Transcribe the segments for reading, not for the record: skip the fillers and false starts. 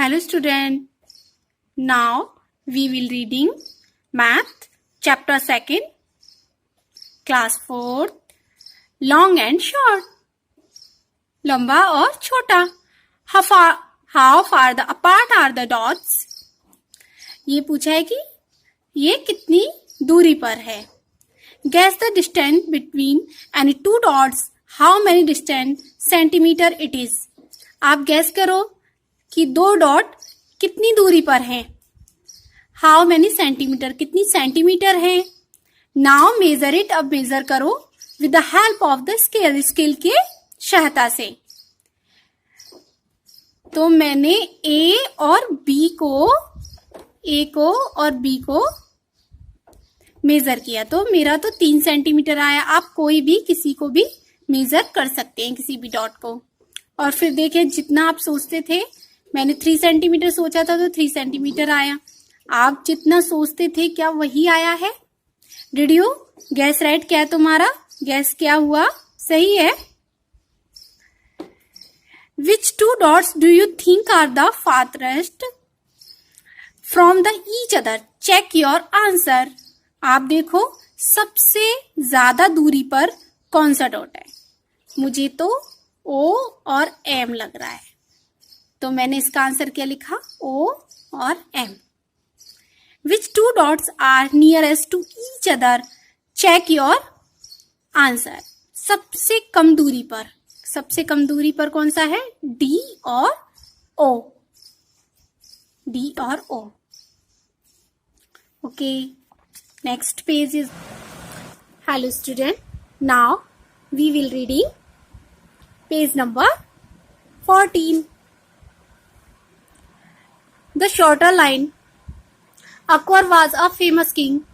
Hello student. Now we will reading Math chapter 2nd class 4th long and short. लंबा और छोटा. How far the apart are the dots? ये पूछा है कि ये कितनी दूरी पर है. Guess the distance between any two dots. How many distance centimeter it is? आप guess करो कि दो डॉट कितनी दूरी पर हैं. हाउ मैनी सेंटीमीटर, कितनी सेंटीमीटर है. नाउ मेजर इट, अब मेजर करो with the help of the scale, scale के सहायता से. तो मैंने ए और बी को मेजर किया तो मेरा तो 3 सेंटीमीटर आया. आप कोई भी किसी को भी मेजर कर सकते हैं, किसी भी डॉट को. और फिर देखें जितना आप सोचते थे, मैंने 3 सेंटीमीटर सोचा था तो 3 सेंटीमीटर आया. आप जितना सोचते थे क्या वही आया है? Did you gas right? क्या तुम्हारा गैस क्या हुआ? सही है. विच 2 dots do you think are the farthest from the each other? Check your answer. आप देखो सबसे ज्यादा दूरी पर कौन सा डॉट है. मुझे तो O और M लग रहा है, तो मैंने इसका आंसर क्या लिखा? O और M. Which 2 dots are nearest to each other? Check your answer. सबसे कम दूरी पर कौन सा है? D और O. D और O. Okay. Next page is. Hello student. Now we will reading page number 14. The shorter line. Akbar was a famous king.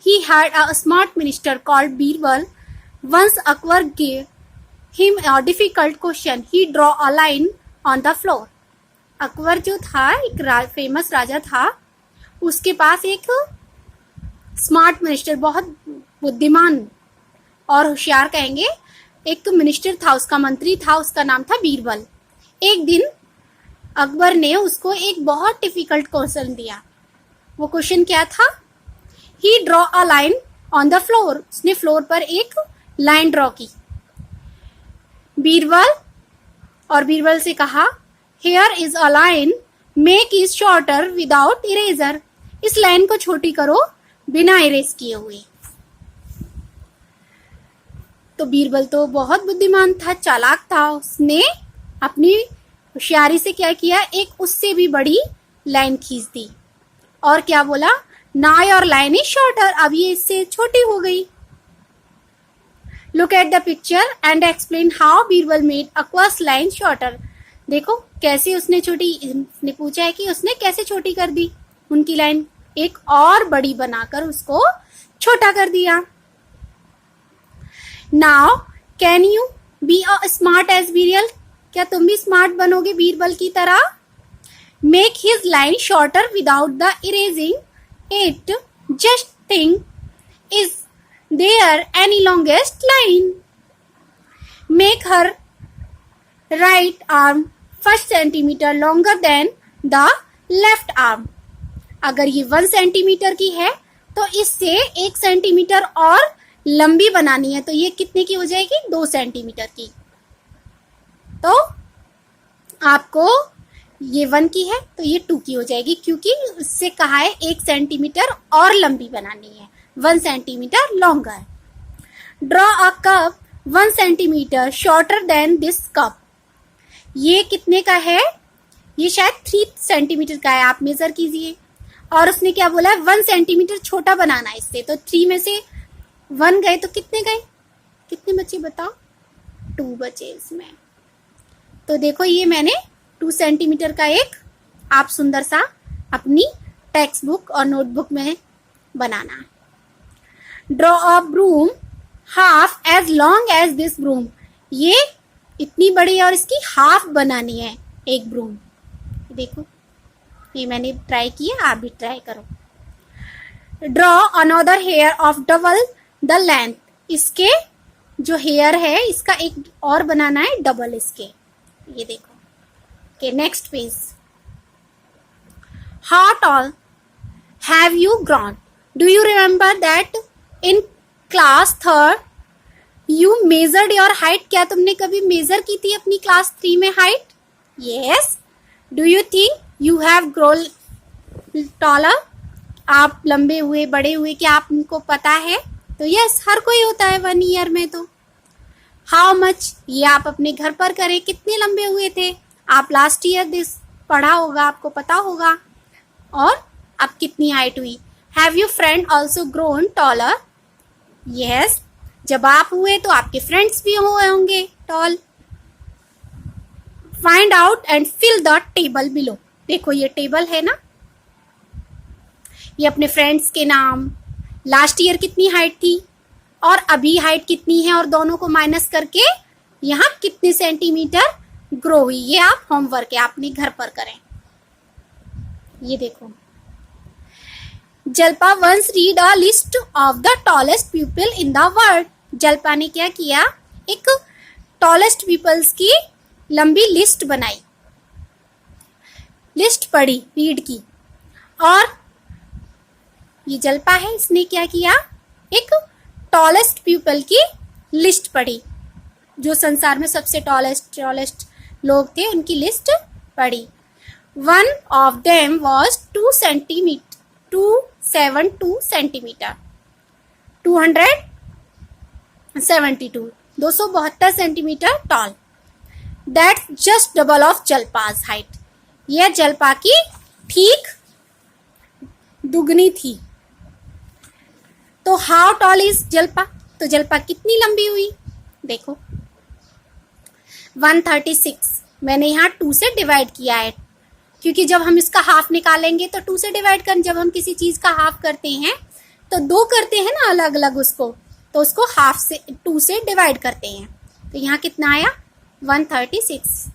He had a smart minister called Birbal. Once Akbar gave him a difficult question. He drew a line on the floor. Akbar जो था एक famous राजा था, उसके पास एक smart minister, बहुत बुद्धिमान और होशियार कहेंगे, एक तो मिनिस्टर था, उसका मंत्री था, उसका नाम था बीरबल. एक दिन अकबर ने उसको एक बहुत डिफिकल्ट क्वेश्चन दिया. वो क्वेश्चन क्या था? He draw a line on the floor. उसने फ्लोर पर एक लाइन ड्रॉ की. बीरबल से कहा, here is a line, make is shorter without eraser. इस लाइन को छोटी करो बिना इरेज किए हुए. तो बीरबल तो बहुत बुद्धिमान था, चालाक था. उसने अपनी होशियारी से क्या किया? एक उससे भी बड़ी लाइन खींच दी और क्या बोला? Now your line is shorter. अब ये इससे छोटी हो गई. Look at the picture and explain how Birbal made Akbar's line shorter. देखो कैसे उसने उसने पूछा है कि उसने कैसे छोटी कर दी उनकी लाइन, एक और बड़ी बनाकर उसको छोटा कर दिया. Now can you be a smart as Birbal? क्या तुम भी स्मार्ट बनोगे बीरबल की तरह? Make his line shorter without the erasing it. Just think, is there any longest line? Make her right arm 1 centimetre longer than the left arm. अगर ये 1 centimetre की है तो इससे 1 सेंटीमीटर और लंबी बनानी है, तो ये कितने की हो जाएगी? 2 सेंटीमीटर की. तो आपको ये 1 की है तो ये 2 की हो जाएगी, क्योंकि उससे कहा है 1 सेंटीमीटर और लंबी बनानी है, 1 centimetre longer. Draw a cup 1 centimetre shorter than this cup. ये कितने का है? ये शायद 3 सेंटीमीटर का है. आप मेजर कीजिए. और उसने क्या बोला? 1 सेंटीमीटर छोटा बनाना है इससे. तो 3 में से 1 गए तो कितने गए? कितने बचे बताओ? 2 बचे इसमें. तो देखो ये मैंने 2 सेंटीमीटर का एक आप सुंदर सा अपनी टेक्स्ट बुक और नोटबुक में बनाना. Draw a broom half as long as this broom. ये इतनी बड़ी है और इसकी हाफ बनानी है एक ब्रूम. देखो ये मैंने ट्राई किया, आप भी ट्राई करो. Draw another hair of double the length. इसके जो हेयर है इसका एक और बनाना है डबल इसके. ये देखो. Okay, next page. How tall have you grown? Do you remember that in class third you measured your height? क्या तुमने कभी मेजर की थी अपनी क्लास 3 में height? Yes. Do you think you have grown taller? आप लंबे हुए, बड़े हुए, क्या आपको पता है? तो यस, हर कोई होता है 1 ईयर में. तो हाउ मच, ये आप अपने घर पर करें. कितने लंबे हुए थे आप लास्ट ईयर? दिस पढ़ा होगा, आपको पता होगा. और अब कितनी हाइट हुई? Have you friend also grown taller? Yes. जब आप हुए तो आपके फ्रेंड्स भी हुए होंगे tall. Find out and fill the table below. देखो ये टेबल है ना, ये अपने फ्रेंड्स के नाम, लास्ट ईयर कितनी हाइट थी और अभी हाइट कितनी है, और दोनों को माइनस करके यहाँ कितने सेंटीमीटर ग्रो हुई. ये आप होमवर्क है, आपने घर पर करें. ये देखो, Jalpa once read a list of the tallest people in the world. Jalpa ने क्या किया, एक टॉलेस्ट पीपल्स की लंबी लिस्ट बनाई, लिस्ट पढ़ी, रीड की. और ये जल्पा है, इसने क्या किया, एक टॉलेस्ट पीपल की लिस्ट पढ़ी, जो संसार में सबसे टॉलेस्ट लोग थे उनकी लिस्ट पढ़ी. One of them was 272 centimetre, 272 centimetre tall. That's just double of Jalpa's height. यह जल्पा की ठीक दुगनी थी. तो हाउ टॉल इज जल्पा? तो जल्पा कितनी लंबी हुई? देखो 136. मैंने यहाँ 2 से डिवाइड किया है, क्योंकि जब हम इसका हाफ निकालेंगे तो 2 से डिवाइड कर, जब हम किसी चीज का हाफ करते हैं तो 2 करते हैं ना अलग अलग उसको, तो उसको हाफ से 2 से डिवाइड करते हैं. तो यहाँ कितना आया? 136.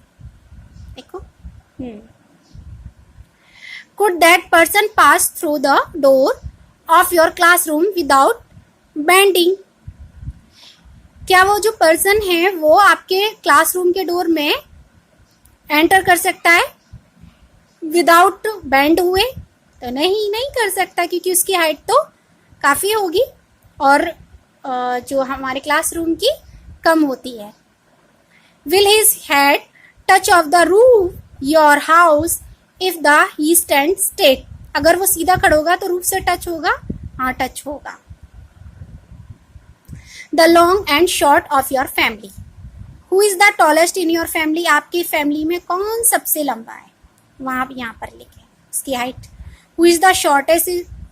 देखो. Could that person pass through the door of your classroom without bending? क्या वो जो पर्सन है वो आपके क्लासरूम के डोर में एंटर कर सकता है विदाउट बेंड हुए? तो नहीं कर सकता, क्योंकि उसकी हाइट तो काफी होगी और जो हमारे क्लासरूम की कम होती है. Will his head touch of the roof your house if the he stands straight? अगर वो सीधा खड़ा होगा तो रूफ से टच होगा? हाँ, टच होगा. The long and short of your family. Who is the tallest in your family? आपकी फैमिली में कौन सबसे लंबा है? वहाँ आप यहाँ पर लिखें उसकी height. Who is the shortest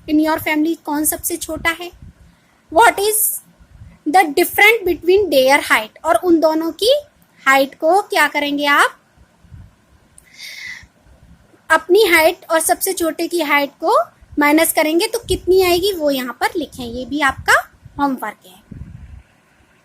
in your family? कौन सबसे छोटा है? What is the difference between their height? और उन दोनों की हाइट को क्या करेंगे आप? अपनी हाइट और सबसे छोटे की हाइट को माइनस करेंगे तो कितनी आएगी वो यहाँ पर लिखें. ये भी आपका होमवर्क है.